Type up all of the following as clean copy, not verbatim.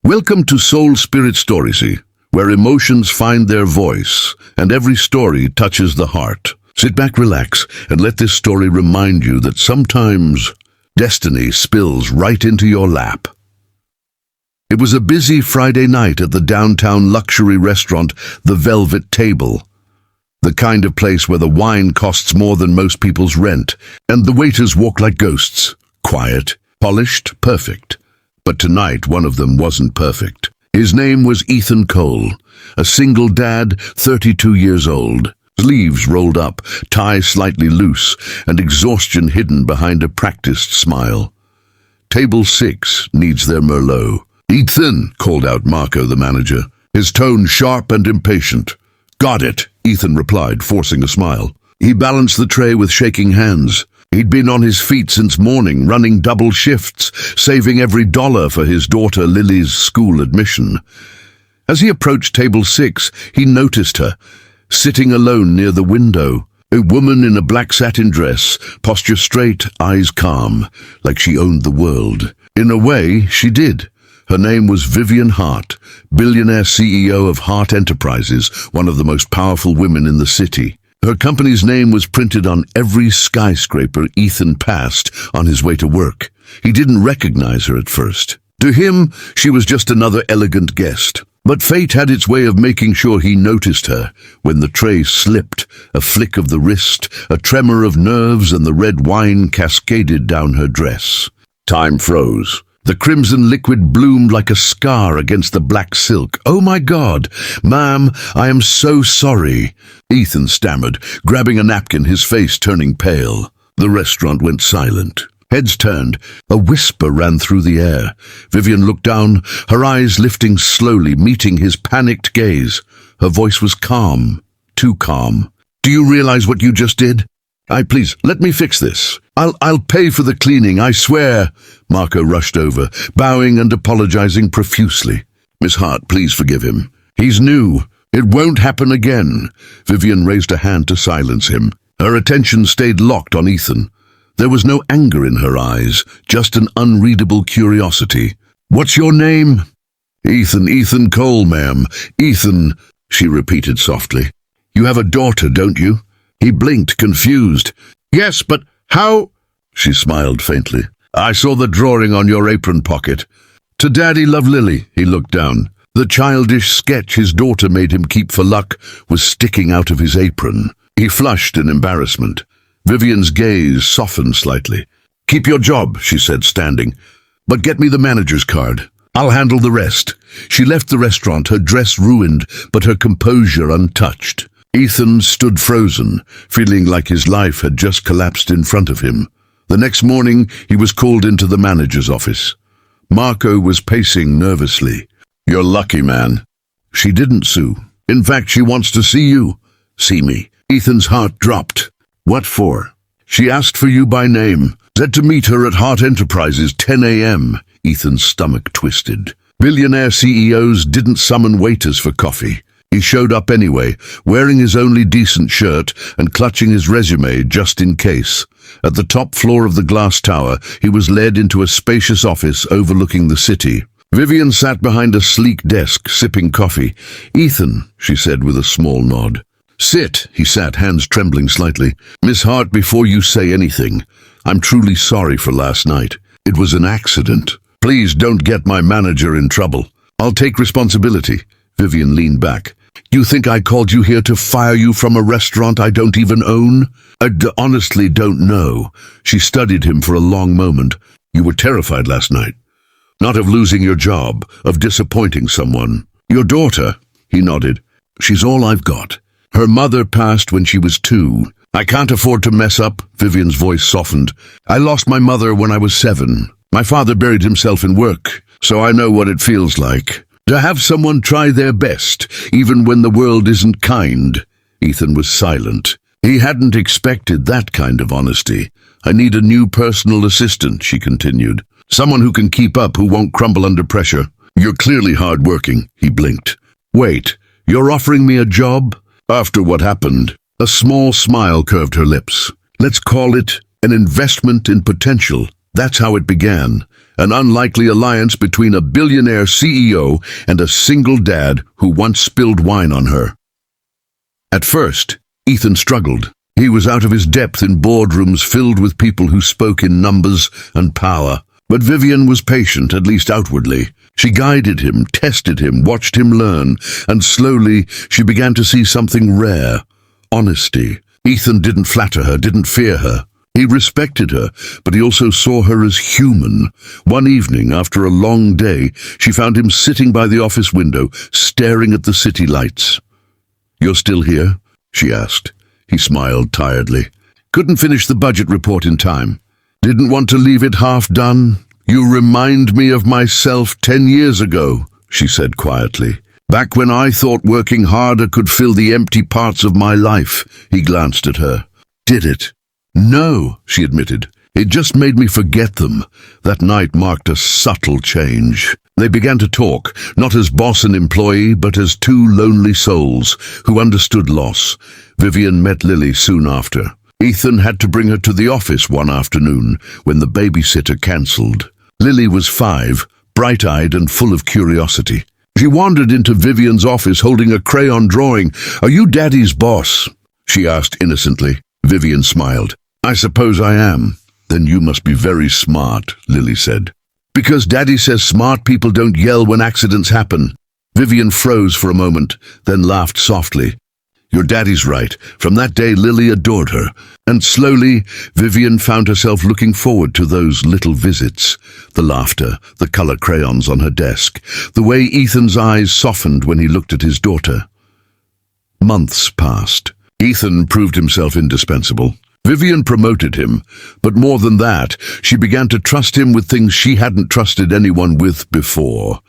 Welcome to Soul Spirit Stories, where emotions find their voice and every story touches the heart. Sit back, relax, and let this story remind you that sometimes destiny spills right into your lap. It was a busy Friday night at the downtown luxury restaurant, The Velvet Table. The kind of place where the wine costs more than most people's rent, and the waiters walk like ghosts. Quiet, polished, perfect. But tonight, one of them wasn't perfect. His name was Ethan Cole, a single dad, 32 years old. Sleeves rolled up, tie slightly loose, and exhaustion hidden behind a practiced smile. Table 6 needs their Merlot. "Ethan," called out Marco, the manager, his tone sharp and impatient. "Got it," Ethan replied, forcing a smile. He balanced the tray with shaking hands. He'd been on his feet since morning, running double shifts, saving every dollar for his daughter Lily's school admission. As he approached table 6, he noticed her, sitting alone near the window. A woman in a black satin dress, posture straight, eyes calm, like she owned the world. In a way, she did. Her name was Vivian Hart, billionaire CEO of Hart Enterprises, one of the most powerful women in the city. Her company's name was printed on every skyscraper Ethan passed on his way to work. He didn't recognize her at first. To him, she was just another elegant guest. But fate had its way of making sure he noticed her when the tray slipped, a flick of the wrist, a tremor of nerves, and the red wine cascaded down her dress. Time froze. The crimson liquid bloomed like a scar against the black silk. "Oh my God, ma'am, I am so sorry," Ethan stammered, grabbing a napkin, his face turning pale. The restaurant went silent. Heads turned. A whisper ran through the air. Vivian looked down, her eyes lifting slowly, meeting his panicked gaze. Her voice was calm, too calm. "Do you realize what you just did? Please, let me fix this. I'll pay for the cleaning, I swear." Marco rushed over, bowing and apologizing profusely. "Miss Hart, please forgive him. He's new. It won't happen again." Vivian raised a hand to silence him. Her attention stayed locked on Ethan. There was no anger in her eyes, just an unreadable curiosity. "What's your name?" Ethan Cole, ma'am. Ethan," she repeated softly. "You have a daughter, don't you?" He blinked, confused. "Yes, but how?" She smiled faintly. "I saw the drawing on your apron pocket. To Daddy love Lily." He looked down. The childish sketch his daughter made him keep for luck was sticking out of his apron. He flushed in embarrassment. Vivian's gaze softened slightly. "Keep your job," she said, standing. "But get me the manager's card. I'll handle the rest." She left the restaurant, her dress ruined, but her composure untouched. Ethan stood frozen, feeling like his life had just collapsed in front of him. The next morning, he was called into the manager's office. Marco was pacing nervously. "You're lucky, man." "She didn't sue. In fact, she wants to see you." "See me." Ethan's heart dropped. "What for?" "She asked for you by name. Said to meet her at Hart Enterprises, 10 a.m. Ethan's stomach twisted. Billionaire CEOs didn't summon waiters for coffee. He showed up anyway, wearing his only decent shirt and clutching his resume just in case. At the top floor of the glass tower, he was led into a spacious office overlooking the city. Vivian sat behind a sleek desk, sipping coffee. "Ethan," she said with a small nod. "Sit." He sat, hands trembling slightly. "Miss Hart, before you say anything, I'm truly sorry for last night. It was an accident. Please don't get my manager in trouble. I'll take responsibility." Vivian leaned back. "You think I called you here to fire you from a restaurant I don't even own?" "I honestly don't know." She studied him for a long moment. "You were terrified last night. Not of losing your job, of disappointing someone. Your daughter," he nodded. "She's all I've got. Her mother passed when she was 2. I can't afford to mess up." Vivian's voice softened. "I lost my mother when I was 7. My father buried himself in work, so I know what it feels like. To have someone try their best, even when the world isn't kind." Ethan was silent. He hadn't expected that kind of honesty. "I need a new personal assistant," she continued. "Someone who can keep up, who won't crumble under pressure. You're clearly hard-working." He blinked. "Wait, you're offering me a job?" "After what happened." A small smile curved her lips. "Let's call it an investment in potential. That's how it began. an unlikely alliance between a billionaire CEO and a single dad who once spilled wine on her. At first, Ethan struggled. He was out of his depth in boardrooms filled with people who spoke in numbers and power. But Vivian was patient, at least outwardly. She guided him, tested him, watched him learn, and slowly she began to see something rare: honesty. Ethan didn't flatter her, didn't fear her. He respected her, but he also saw her as human. One evening, after a long day, she found him sitting by the office window, staring at the city lights. "You're still here?" she asked. He smiled tiredly. "Couldn't finish the budget report in time. Didn't want to leave it half done." "You remind me of myself 10 years ago," she said quietly. "Back when I thought working harder could fill the empty parts of my life." He glanced at her. "Did it?" "No," she admitted. "It just made me forget them." That night marked a subtle change. They began to talk, not as boss and employee, but as two lonely souls who understood loss. Vivian met Lily soon after. Ethan had to bring her to the office one afternoon when the babysitter cancelled. Lily was 5, bright-eyed and full of curiosity. She wandered into Vivian's office holding a crayon drawing. "Are you Daddy's boss?" she asked innocently. Vivian smiled. "I suppose I am." "Then you must be very smart," Lily said. "Because Daddy says smart people don't yell when accidents happen." Vivian froze for a moment, then laughed softly. "Your daddy's right." From that day, Lily adored her. And slowly, Vivian found herself looking forward to those little visits. The laughter, the color crayons on her desk, the way Ethan's eyes softened when he looked at his daughter. Months passed. Ethan proved himself indispensable. Vivian promoted him, but more than that, she began to trust him with things she hadn't trusted anyone with before.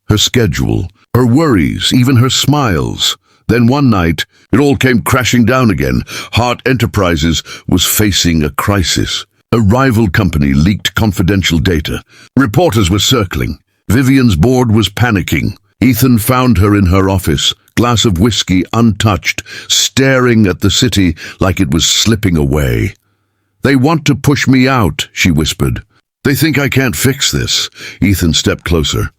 Her schedule, her worries, even her smiles. Then one night, it all came crashing down again. Hart Enterprises was facing a crisis. A rival company leaked confidential data. Reporters were circling. Vivian's board was panicking. Ethan found her in her office, glass of whiskey untouched, staring at the city like it was slipping away. "They want to push me out," she whispered. "They think I can't fix this." Ethan stepped closer.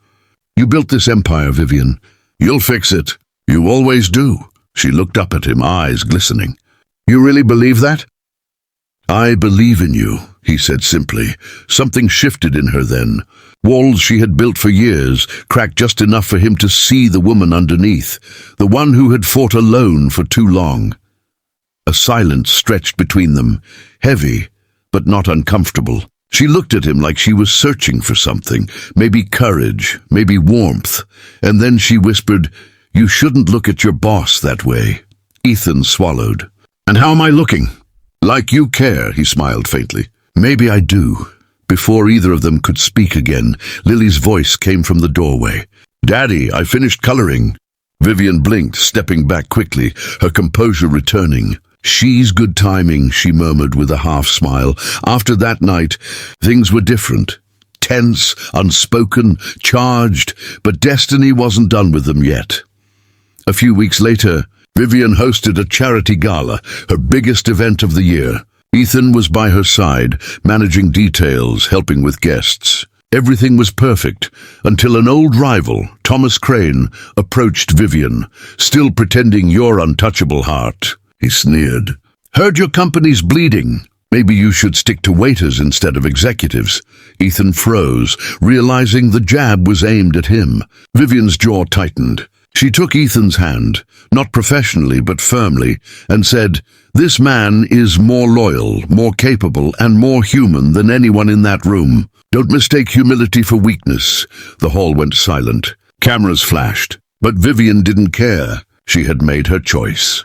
"You built this empire, Vivian. You'll fix it. You always do." She looked up at him, eyes glistening. "You really believe that?" "I believe in you," he said simply. Something shifted in her then. Walls she had built for years cracked just enough for him to see the woman underneath, the one who had fought alone for too long. A silence stretched between them, heavy but not uncomfortable. She looked at him like she was searching for something, maybe courage, maybe warmth, and then she whispered, "You shouldn't look at your boss that way." Ethan swallowed. "And how am I looking?" "Like you care," he smiled faintly. "Maybe I do." Before either of them could speak again, Lily's voice came from the doorway. "Daddy, I finished coloring." Vivian blinked, stepping back quickly, her composure returning. "She's good timing," she murmured with a half-smile. After that night, things were different. Tense, unspoken, charged, but destiny wasn't done with them yet. A few weeks later, Vivian hosted a charity gala, her biggest event of the year. Ethan was by her side, managing details, helping with guests. Everything was perfect, until an old rival, Thomas Crane, approached Vivian, "Still pretending you're untouchable, Hart." He sneered. "Heard your company's bleeding. Maybe you should stick to waiters instead of executives." Ethan froze, realizing the jab was aimed at him. Vivian's jaw tightened. She took Ethan's hand, not professionally but firmly, and said, "This man is more loyal, more capable, and more human than anyone in that room. Don't mistake humility for weakness." The hall went silent. Cameras flashed, but Vivian didn't care. She had made her choice.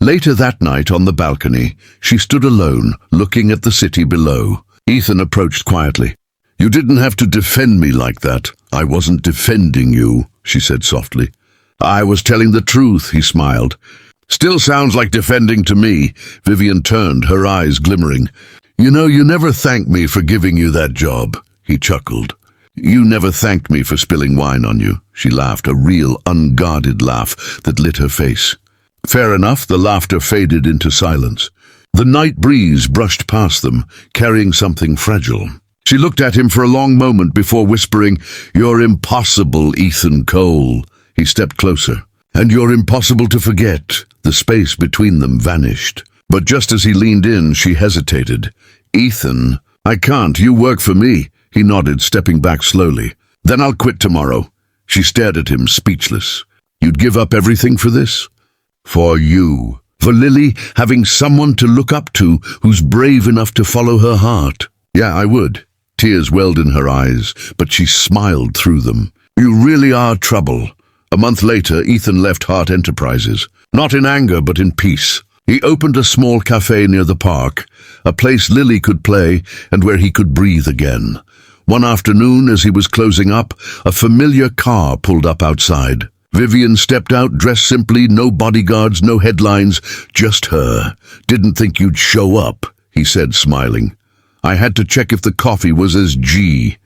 Later that night on the balcony, she stood alone, looking at the city below. Ethan approached quietly. "You didn't have to defend me like that." "I wasn't defending you," she said softly. "I was telling the truth," he smiled. "Still sounds like defending to me." Vivian turned, her eyes glimmering. "You know, you never thanked me for giving you that job." He chuckled. "You never thanked me for spilling wine on you." She laughed, a real, unguarded laugh that lit her face. Fair enough, the laughter faded into silence. The night breeze brushed past them, carrying something fragile. She looked at him for a long moment before whispering, "You're impossible, Ethan Cole." He stepped closer. "And you're impossible to forget." The space between them vanished. But just as he leaned in, she hesitated. "Ethan, I can't. You work for me." He nodded, stepping back slowly. "Then I'll quit tomorrow." She stared at him, speechless. "You'd give up everything for this?" "For you. For Lily, having someone to look up to who's brave enough to follow her heart." "Yeah, I would." Tears welled in her eyes, but she smiled through them. "You really are trouble." A month later, Ethan left Hart Enterprises. Not in anger, but in peace. He opened a small cafe near the park, a place Lily could play and where he could breathe again. One afternoon, as he was closing up, a familiar car pulled up outside. Vivian stepped out, dressed simply, no bodyguards, no headlines, just her. "Didn't think you'd show up," he said, smiling. "I had to check if the coffee was as G."